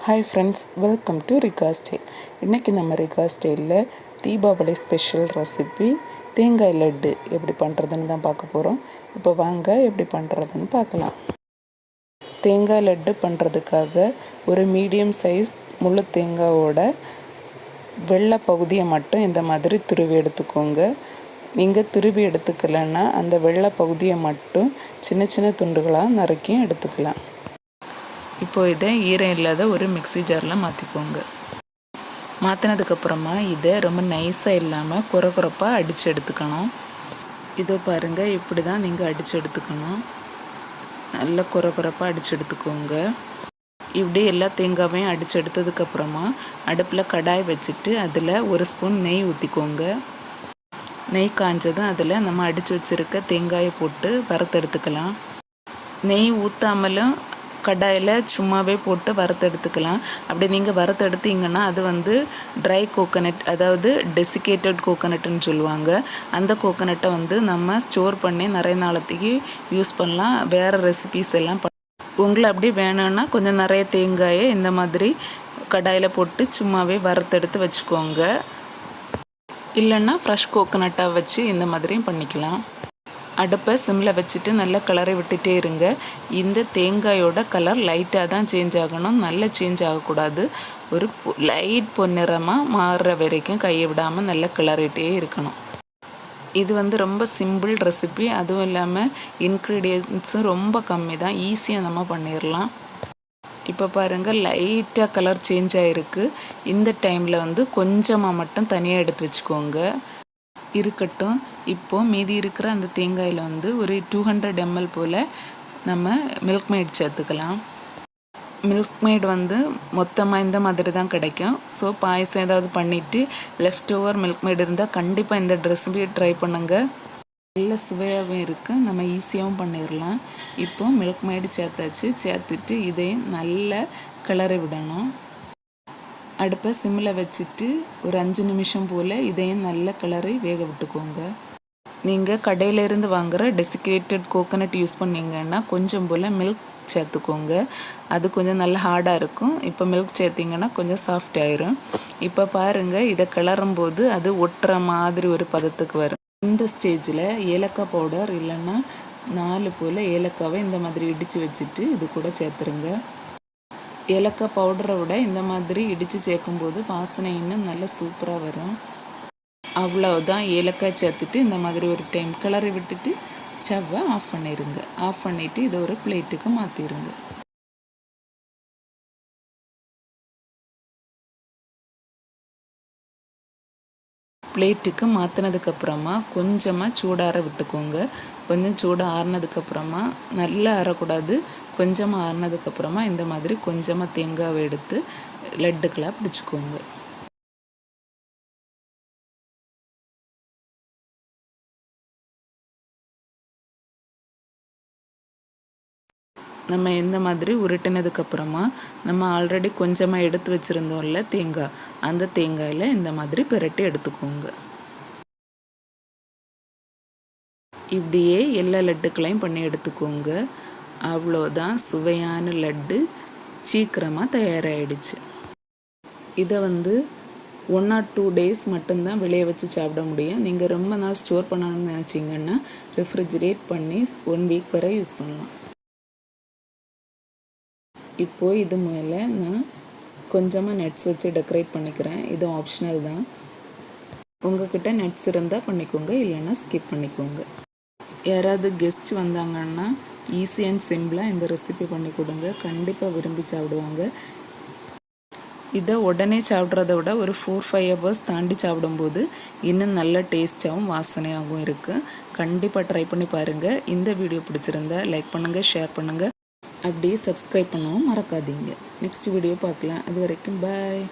Hi friends, welcome to Riga style. இன்றைக்கி நம்ம ரிகா ஸ்டைலில் தீபாவளி ஸ்பெஷல் ரெசிபி தேங்காய் லட்டு எப்படி பண்ணுறதுன்னு தான் பார்க்க போகிறோம். இப்போ வாங்க எப்படி பண்ணுறதுன்னு பார்க்கலாம். தேங்காய் லட்டு பண்ணுறதுக்காக ஒரு மீடியம் சைஸ் முழு தேங்காயோட வெள்ளை பகுதியை மட்டும் இந்த மாதிரி துருவி எடுத்துக்கோங்க. நீங்கள் துருவி எடுத்துக்கலைன்னா அந்த வெள்ளை பகுதியை மட்டும் சின்ன சின்ன துண்டுகளாக நறுக்கியும் எடுத்துக்கலாம். இப்போது இதை ஈரம் இல்லாத ஒரு மிக்ஸி ஜாரில் மாற்றிக்கோங்க. மாற்றினதுக்கப்புறமா இதை ரொம்ப நைஸாக இல்லாமல் குறப்பாக அடித்து எடுத்துக்கணும். இதோ பாருங்கள், இப்படி தான் நீங்கள் அடித்து எடுத்துக்கணும். நல்லா குறப்பாக அடித்து எடுத்துக்கோங்க. இப்படி எல்லா தேங்காவையும் அடித்து எடுத்ததுக்கப்புறமா அடுப்பில் கடாய் வச்சுட்டு அதில் ஒரு ஸ்பூன் நெய் ஊற்றிக்கோங்க. நெய் காஞ்சதும் அதில் நம்ம அடித்து வச்சுருக்க தேங்காயை போட்டு வறுத்தெடுத்துக்கலாம். நெய் ஊற்றாமலும் கடாயில் சும்மாவே போட்டு வறுத்தெடுத்துக்கலாம். அப்படி நீங்கள் வறுத்தெடுத்தீங்கன்னா அது ட்ரை கோகனட், அதாவது டெசிகேட்டட் கோகனட்டுன்னு சொல்லுவாங்க. அந்த கோகனட்டை நம்ம ஸ்டோர் பண்ணி நிறைய நாளத்துக்கு யூஸ் பண்ணலாம். வேறு ரெசிபீஸ் எல்லாம் உங்களை அப்படி வேணும்னா கொஞ்சம் நிறைய தேங்காயை இந்த மாதிரி கடாயில் போட்டு சும்மாவே வறுத்தெடுத்து வச்சுக்கோங்க. இல்லைன்னா ஃப்ரெஷ் கோகனட்டாக வச்சு இந்த மாதிரியும் பண்ணிக்கலாம். அடுப்பை சிம்மில் வச்சுட்டு நல்லா கிளறி விட்டுட்டே இருங்க. இந்த தேங்காயோட கலர் லைட்டாக தான் சேஞ்ச் ஆகணும், நல்லா சேஞ்ச் ஆகக்கூடாது. ஒரு லைட் பொன்னிறமாக மாறுற வரைக்கும் கையை விடாமல் நல்லா கிளறிட்டே இருக்கணும். இது ரொம்ப சிம்பிள் ரெசிபி. அதுவும் இல்லாமல் இன்க்ரீடியன்ஸும் ரொம்ப கம்மி தான், ஈஸியாக நம்ம பண்ணிடலாம். இப்போ பாருங்கள், லைட்டாக கலர் சேஞ்ச் ஆகிருக்கு. இந்த டைமில் கொஞ்சமாக மட்டும் தனியாக எடுத்து வச்சுக்கோங்க. இருக்கட்டும். இப்போது மீதி இருக்கிற அந்த தேங்காயில் ஒரு 200 ml போல் நம்ம மில்க் மெய்ட் சேர்த்துக்கலாம். மில்க் மெய்ட் மொத்தமாக இந்த மாதிரி தான் கிடைக்கும். ஸோ பாயசம் ஏதாவது பண்ணிவிட்டு லெஃப்ட் ஓவர் மில்க் மெய்ட் இருந்தால் கண்டிப்பாக இந்த ரெசிபியை ட்ரை பண்ணுங்கள். நல்ல சுவையாகவும் இருக்குது, நம்ம ஈஸியாகவும் பண்ணிடலாம். இப்போது மில்க் மெய்டு சேர்த்துட்டு இதையும் நல்லா கிளறி விடணும். அடுப்பை சிம்மில் வச்சுட்டு ஒரு 5 நிமிஷம் போல் இதையும் நல்ல கிளறி வேக விட்டுக்கோங்க. நீங்கள் கடையிலேருந்து வாங்குகிற டெசிகேட்டட் கோகனட் யூஸ் பண்ணிங்கன்னா கொஞ்சம் போல் மில்க் சேர்த்துக்கோங்க. அது கொஞ்சம் நல்லா ஹார்டாக இருக்கும். இப்போ மில்க் சேர்த்திங்கன்னா கொஞ்சம் சாஃப்ட் ஆயிரும். இப்போ பாருங்கள், இதை கிளறும்போது அது ஒட்டுற மாதிரி ஒரு பதத்துக்கு வரும். இந்த ஸ்டேஜில் ஏலக்காய் பவுடர் இல்லைன்னா 4 போல் ஏலக்காவை இந்த மாதிரி இடித்து வச்சுட்டு இது கூட சேர்த்துருங்க. ஏலக்காய் பவுடரை விட இந்த மாதிரி இடித்து சேர்க்கும்போது வாசனை இன்னும் நல்லா சூப்பராக வரும். அவ்வளோதான், ஏலக்காய் சேர்த்துட்டு இந்த மாதிரி ஒரு டைம் கிளறி விட்டுட்டு ஸ்டவ்வை ஆஃப் பண்ணிடுங்க. ஆஃப் பண்ணிவிட்டு இதை ஒரு பிளேட்டுக்கு மாற்றிடுங்க. பிளேட்டுக்கு மாற்றினதுக்கப்புறமா கொஞ்சமாக சூடார விட்டுக்கோங்க. கொஞ்சம் சூடு ஆறினதுக்கப்புறமா நல்லா ஆறக்கூடாது, கொஞ்சமாக ஆறினதுக்கப்புறமா இந்த மாதிரி கொஞ்சமாக தேங்காவை எடுத்து லட்டுக்களாக பிடிச்சிக்கோங்க. நம்ம இந்த மாதிரி உருட்டினதுக்கப்புறமா நம்ம ஆல்ரெடி கொஞ்சமாக எடுத்து வச்சுருந்தோம்ல தேங்காய், அந்த தேங்காயில் இந்த மாதிரி பிரட்டி எடுத்துக்கோங்க. இப்படியே எல்லா லட்டுக்களையும் பண்ணி எடுத்துக்கோங்க. அவ்வளோதான், சுவையான லட்டு சீக்கிரமாக தயாராகிடுச்சு. இதை 1 or 2 days மட்டும்தான் வெளியே வச்சு சாப்பிட முடியும். நீங்கள் ரொம்ப நாள் ஸ்டோர் பண்ணணும்னு நினச்சிங்கன்னா ரெஃப்ரிஜிரேட் பண்ணி 1 week வரை யூஸ் பண்ணலாம். இப்போது இது மேலே நான் கொஞ்சமாக நட்ஸ் வச்சு டெக்கரேட் பண்ணிக்கிறேன். இது ஆப்ஷனல் தான். உங்கள்கிட்ட நட்ஸ் இருந்தால் பண்ணிக்கோங்க, இல்லைன்னா ஸ்கிப் பண்ணிக்கோங்க. யாராவது கெஸ்ட் வந்தாங்கன்னா ஈஸி அண்ட் சிம்பிளாக இந்த ரெசிபி பண்ணி கொடுங்க, கண்டிப்பாக விரும்பி சாப்பிடுவாங்க. இதை உடனே சாப்பிட்றத விட ஒரு 4-5 hours தாண்டி சாப்பிடும்போது இன்னும் நல்ல டேஸ்ட்டாகவும் வாசனையாகவும் இருக்குது. கண்டிப்பாக ட்ரை பண்ணி பாருங்கள். இந்த வீடியோ பிடிச்சிருந்தா லைக் பண்ணுங்கள், ஷேர் பண்ணுங்கள், அப்படியே சப்ஸ்கிரைப் பண்ணவும் மறக்காதீங்க. நெக்ஸ்ட் வீடியோ பார்க்கலாம். அது வரைக்கும் பாய்.